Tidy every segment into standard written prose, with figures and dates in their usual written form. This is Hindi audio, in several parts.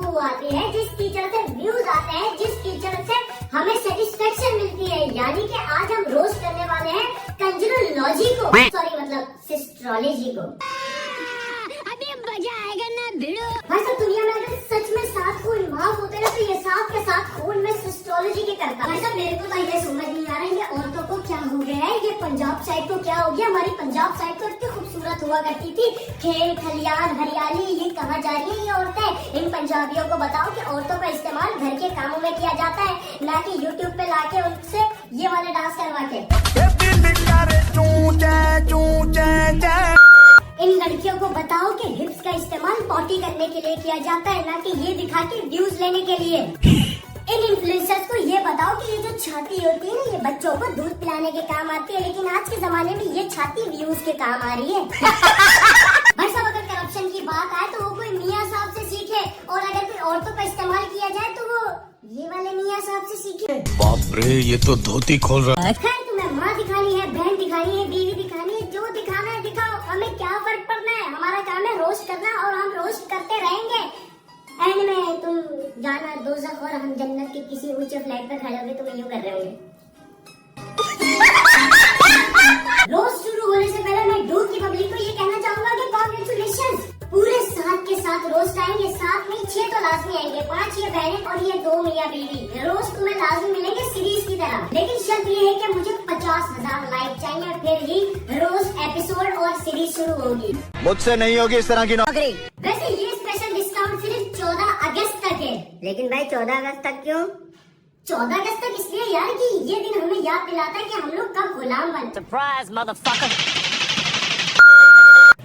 वो आती है, जिस टीचर से व्यूज आते हैं, जिस टीचर से हमें सेटिस्फेक्शन मिलती है। यानी कि आज हम रोस्ट करने वाले हैं कंजरोलॉजी को, सॉरी मतलब सिस्ट्रोलॉजी को। अभी मजा आएगा ना भिड़ो। भाई साहब दुनिया में अगर सच में 7 खून माफ होते ना तो ये 7 के 7 खून में सिस्ट्रोलॉजी के करता। भाई साहब मेरे को तो ये समझ नहीं आ रहा है, ये औरतों को क्या हो गया है, ये पंजाब साइड को क्या हो गया। हमारी पंजाब साइड तो इतनी खूबसूरत हुआ करती थी, खेत खलियान हरियाली, ये कहाँ जा रही है ये औरतें। इन पंजाबियों को बताओ कि औरतों का इस्तेमाल घर के कामों में किया जाता है, ना कि यूट्यूब पे लाके उनसे ये वाले डांस करवा के। इन लड़कियों को बताओ कि हिप्स का इस्तेमाल पॉटी करने के लिए किया जाता है, ना कि ये दिखा के व्यूज लेने के लिए। इन इन्फ्लुएंसर्स को ये बताओ कि ये जो छाती होती है ना, ये बच्चों को दूध पिलाने के काम आती है, लेकिन आज के जमाने में ये छाती व्यूज के काम आ रही है। भाई साहब अगर करप्शन की बात आए तो वो कोई मियाँ साहब से सीखे, और अगर कोई औरतों का इस्तेमाल किया जाए तो वो ये वाले मियाँ साहब से सीखे। बाप रे, ये तो धोती खोल रहा है। खैर तुम्हें माँ दिखानी है, बहन दिखानी है, बीवी दिखानी है, जो दिखाना है दिखाओ, हमें क्या फर्क पड़ना है। हमारा काम है रोस्ट करना और हम रोस्ट करते रहेंगे। एंड में तुम जाना दोज़ख और हम जन्नत के किसी ऊंचे फ्लैट पर खड़े होंगे, तुम यूं कर रहे होंगे। रोस्ट शुरू होने से पहले मैं डूब की पब्लिक को ये कहना चाहूंगा कि कांग्रेचुलेशंस, पूरे 7 के 7 रोस्ट आएंगे, 7 नहीं 6 तो लाजमी आएंगे, 5 ये बहनें और ये 2 मियाँ बीवी। रोस्ट तुम्हें लाजमी मिलेंगे सीरीज की तरह, लेकिन शर्त ये है कि मुझे 50,000 लाइक चाहिए, फिर ही रोस्ट एपिसोड और सीरीज शुरू होगी। मुझसे नहीं होगी इस तरह की नौकरी। वैसे ये स्पेशल डिस्काउंट सिर्फ 14 अगस्त तक है। लेकिन भाई 14 अगस्त तक क्यों? 14 अगस्त तक इसलिए यार कि ये दिन हमें याद दिलाता है कि हम लोग कब गुलाम बन। Surprise motherfucker.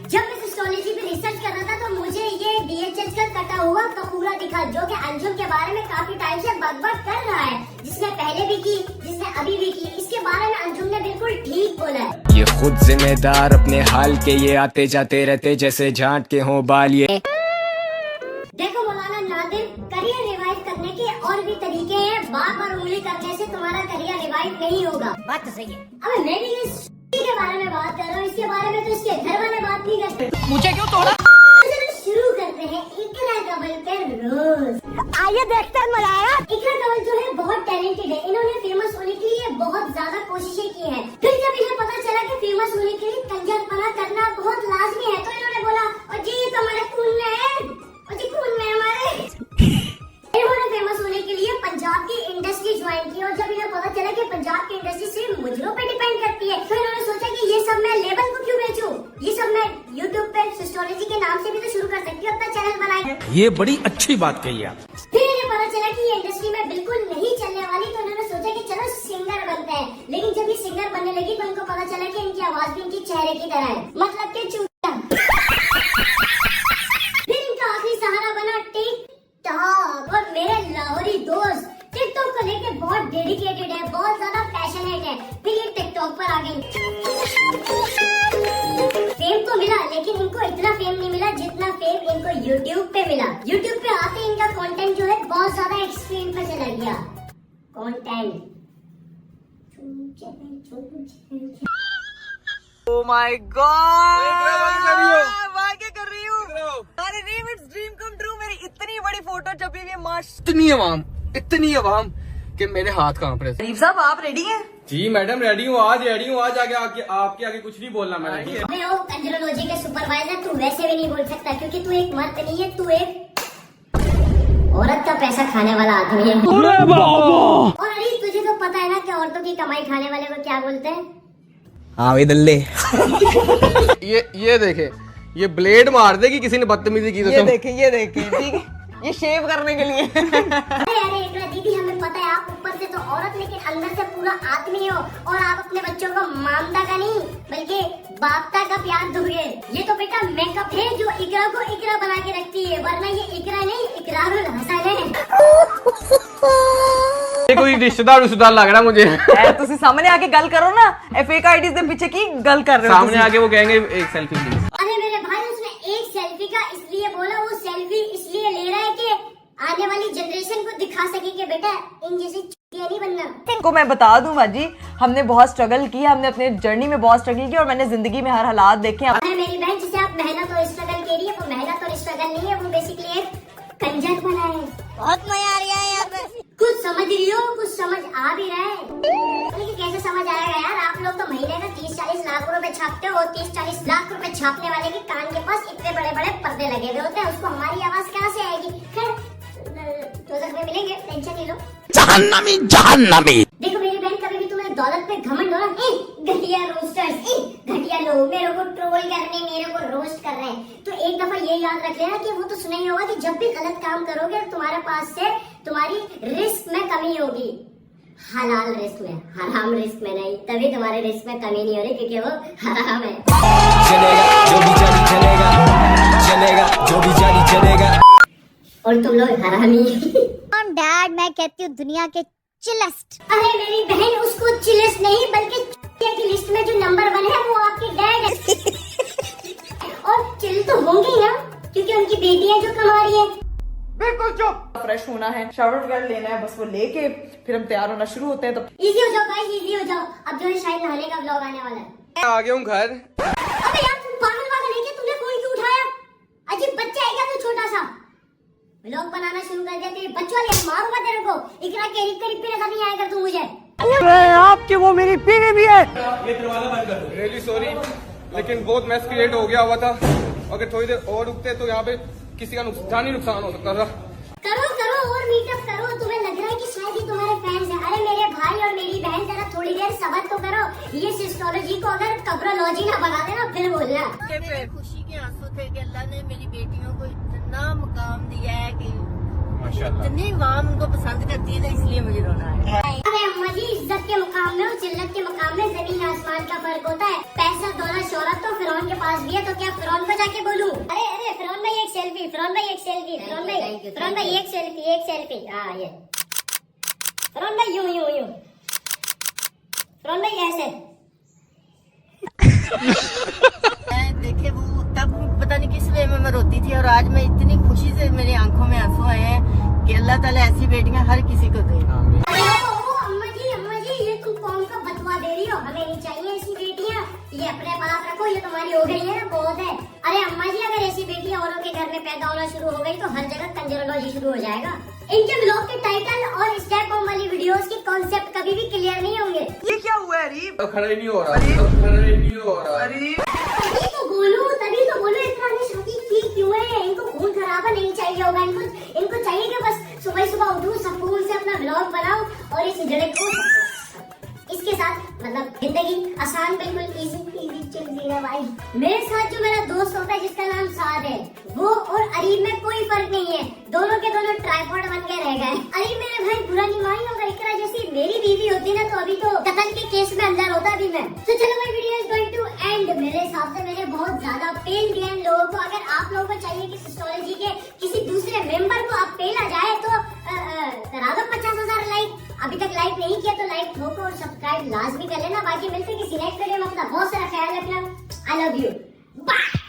जब मैं सिस्टोलॉजी पे रिसर्च कर रहा था तो मुझे ये DHH का कटा हुआ कपूरा दिखा, जो कि अंजुम के बारे में काफी टाइम से बकबक कर रहा है, जिसने पहले भी की, जिसने अभी भी की। इसके बारे में अंजुम ने बिल्कुल ठीक बोला है। ये खुद जिम्मेदार अपने हाल के, ये आते जाते रहते जैसे झांट के हों बाल। ये देखो मौलाना नादिर, करियर रिवाइव करने के और भी तरीके हैं, बार बार उंगली करने से तुम्हारा करियर रिवाइव नहीं होगा। बात तो सही है। अब मैं भी इस के बारे में बात कर रहा हूँ, इसके बारे में तो इसके घर वाले बात नहीं करते। मुझे क्यों तोड़ा? चलो शुरू करते हैं इकरा कमल पे रोज। आइए देखते हैं मजा आया। इकरा कमल जो है बहुत टैलेंटेड है, इन्होंने फेमस होने के लिए बहुत ज्यादा कोशिशें की हैं। फिर जब इन्हें पता चला कि फेमस होने के लिए कंजरपना करना बहुत लाजमी है, तो इन्होंने बोला और जी तो हमारे खून में है, और जी खून में हमारे। इन्होंने फेमस होने के लिए पंजाब की इंडस्ट्री ज्वाइन की, और जब इन्हें पता चला कि पंजाब की इंडस्ट्री सिर्फ मुजरों पे डिपेंड करती है, तो इन्होंने सोचा कि ये सब मैं लेबल को क्यों बेचूं, ये सब मैं यूट्यूब पे सिस्टोलॉजी के नाम से भी तो शुरू कर सकती हूँ, अपना चैनल बनाए। ये बड़ी अच्छी बात कही आप। फिर इन्हें पता चला कि ये इंडस्ट्री में बिल्कुल नहीं चलने वाली, तो इन्होंने सोचा कि चलो सिंगर बनते हैं। लेकिन जब ये सिंगर बनने लगी तो इनको पता चला कि इनकी आवाज भी इनकी चेहरे की तरह है, मतलब कि चूतिया। फिर इनका आखिरी सहारा बना टिकटॉक, और मेरे लाहौरी दोस्त टिकटॉक को लेके बहुत डेडिकेटेड है, बहुत ज्यादा पैशनेट है। फिर ये टिकटॉक पर आ गई। फेम तो मिला, लेकिन इनको इतना फेम नहीं मिला जितना फेम इनको यूट्यूब पे मिला। यूट्यूब पे आते ही इनका कंटेंट जो है बहुत ज्यादा एक्सट्रीम पे चला गया। Content Oh my God! क्या कर रही हूँ? अरे dream it's dream come true. मेरी इतनी बड़ी फोटो छपी हुई है, माश इतनी आवाम कि मेरे हाथ कांप रहे। गरीब साहब आप रेडी हैं? जी मैडम रेडी हूँ, आज आगे आपके आगे कुछ नहीं बोलना मैडम। अबे ओ कंजरोलॉजी के सुपरवाइजर, तू वैसे भी नहीं बोल सकता क्योंकि तू एक मर्द नहीं है, तू एक औरत का पैसा खाने वाला आदमी है। और अरे तुझे तो पता है ना कि औरतों की कमाई खाने वाले को क्या बोलते हैं? हाँ वे दल्ले। ये देखे, ये ब्लेड मार देगी किसी ने बदतमीजी की तो। ये देखे ठीक है, ये शेव करने के लिए। अरे इकरा दीदी, हमें पता है आप ऊपर से तो औरत लेकिन अंदर से पूरा आदमी हो, और आप अपने बच्चों को मामदा का नहीं बल्कि बापता का प्यार दोगे। ये तो बेटा मेकअप है जो इकरा को इकरा बना के रखती है, वरना ये इकरा नहीं इकरारुल हसन है। ये कोई रिश्तेदार लग रहा मुझे। तुसी सामने आके गल करो ना, फेक आईडी से पीछे की गल कर रहे हो। सामने आके वो कहेंगे एक सेल्फी प्लीज। अरे मेरे भाई, उसने एक सेल्फी का इसलिए बोला, वो सेल्फी इसलिए ले रहा है कि आने वाली जनरेशन को दिखा सके कि बेटा इन जैसी चुतिया नहीं बनना। इनको मैं बता दूं बाजी, हमने बहुत स्ट्रगल की, हमने अपने जर्नी में बहुत स्ट्रगल की, और मैंने जिंदगी में हर हालात देखे। अरे मेरी बहन, जिसे आप मेहनत और स्ट्रगल कह रही है, वो मेहनत और स्ट्रगल नहीं है, वो बेसिकली एक कंजर बना है। बहुत मजा आ रहा है यहाँ पे। कुछ समझ रही हो, कुछ समझ आ भी रहा है, लेकिन कैसे समझ आएगा यार? आप लोग तो महीने का 30-40 लाख रुपए छापते हो, 30-40 लाख रुपए छापने वाले के कान के पास इतने बड़े बड़े पर्दे लगे हुए होते हैं, उसको हमारी आवाज कहाँ से आएगी? खैर दोजख में मिलेंगे, टेंशन नहीं लो। जहन्नमी जहन्नमी। देखो मेरी बहन, कभी भी तुम्हें दौलत पे घमंड हो ना, घटिया रोस्टर्स, घटिया लोग मेरे को ट्रोल कर रहे हैं, मेरे को रोस्ट कर रहे हैं, तो एक दफा ये याद रख लेना कि वो तो सुना ही होगा कि जब भी गलत काम करोगे तुम्हारे पास से तुम्हारी रिस्क में कमी होगी। हलाल रिस्क में, हराम रिस्क में नहीं, तभी तुम्हारे रिस्क में कमी नहीं हो रही, क्योंकि वो हराम है। चलेगा जो भी जानी चलेगा, चलेगा जो भी जानी चलेगा। और तुम लोग हरामी। डैड मैं कहती हूँ दुनिया के चिलेस्ट। अरे मेरी बहन, उसको चिलेस्ट नहीं बल्कि की लिस्ट में जो नंबर 1 है वो आपके डैड है। और चिल तो होंगे ही ना, क्योंकि उनकी बेटियां जो कमा रही है। बिल्कुल चुप। फ्रेश होना है, शावर वगैरह लेना है, बस वो लेके फिर हम तैयार होना शुरू होते हैं। तो इजी हो जाओ गाइस, इजी हो जाओ। अब जो है शायद नहाने का व्लॉग आने वाला है। आ गया हूँ घर। अबे यार तुम पागल है क्या? तुमने फोन क्यों उठाया? अजीब बच्चा है क्या तू, छोटा सा? व्लॉग बनाना शुरू कर दिया, तेरे बच्चों वाले मारूंगा तेरे को। इकरा करीब करीब पे नजर नहीं आया कर तू मुझे। आपकी वो मेरी बीवी भी है। ये दरवाजा बंद कर दो। रियली सॉरी, लेकिन बहुत मैस क्रिएट हो गया हुआ था। अगर थोड़ी देर और रुकते तो यहाँ पे किसी का जानी नुकसान हो सकता था। करो करो और मीटअप करो। तुम्हें लग रहा है कि शायद ही तुम्हारे फैंस हैं। अरे मेरे भाई और मेरी बहन, जरा थोड़ी देर सब्र तो करो। ये सिस्टोलॉजी को अगर कब्रोलॉजी ना बना देना फिर बोलना। मेरे खुशी के आंसू थे कि अल्लाह ने मेरी बेटियों को इतना मुकाम दिया है कि इतनी माँ उनको पसंद करती है ना, इसलिए मुझे रोना है। अरे अम्मा जी, इज्जत के मुकाम में और जिल्लत के मुकाम में जमीन आसमान का फर्क होता है। पैसा दौलत शोहरत तो फिरौन के पास भी है, तो क्या फिरौन को जाके बोलूं? अरे अरे फिरौन भाई एक सेल्फी, फिरौन भाई एक सेल्फी, फिरौन भाई एक सेल्फी, एक सेल्फी। हाँ ये फिरौन भाई यूं यूं यूं, फिरौन भाई ऐसे। देखे वो तब पता नहीं किस वे में मैं रोती थी, और आज मैं इतनी खुशी से मेरी आंखों में आंसू आए हैं कि अल्लाह ताला ऐसी बेटियां हर किसी को दे। अम्मा जी ये तुम कौन का बतवा दे रही हो? हमें नहीं चाहिए ऐसी बेटियां, ये अपने पास रखो, ये तुम्हारी हो गई है ना, बहुत है। अरे अम्मा जी, अगर ऐसी बेटियां औरों के घर में पैदा होना शुरू हो गई तो हर जगह कंजरोलॉजी शुरू हो जाएगा। इनके ब्लॉग के टाइटल और स्टेप बम वाली वीडियोस के कॉन्सेप्ट कभी भी क्लियर नहीं होंगे। ये क्या हुआ है अरीब? खड़ा ही नहीं हो रहा, खड़ा ही नहीं हो रहा। अरीब तभी तो बोलो इतना शादी की क्यों है? इनको खून खराबा नहीं चाहिए होगा, इनको चाहिए कि बस सुबह सुबह उठूं, सुकून से अपना ब्लॉग बनाओ और इस जड़े को इसके साथ मतलब जिंदगी आसान, बिल्कुल इजी चल जीना भाई। मेरे साथ जो मेरा दोस्त होता है जिसका नाम साद है, वो और अरीब में कोई फर्क नहीं है। दोनों के दोनों ट्राइपॉड बन के रह गए। अरीब मेरे भाई बुरा नहीं मान होगा, इकरा जैसी मेरी बीवी होती ना तो अभी तो कत्ल के केस में अंदर होता अभी मैं। तो चलो भाई, video is going to end. मेरे हिसाब से मैंने बहुत ज्यादा पेल दिया इन लोगों को। अगर आप लोगों को चाहिए कि सिस्टोलॉजी के किसी दूसरे मेंबर को आप पेला जाए तो करा दो 50,000 लाइक। अभी तक लाइक नहीं किया तो लाइक ठोको और सब्सक्राइब लाजमी कर लेना। बाकी मिलते हैं किसी नेक्स्ट वीडियो में। अपना बहुत सारा ख्याल रखना। I love you, bye.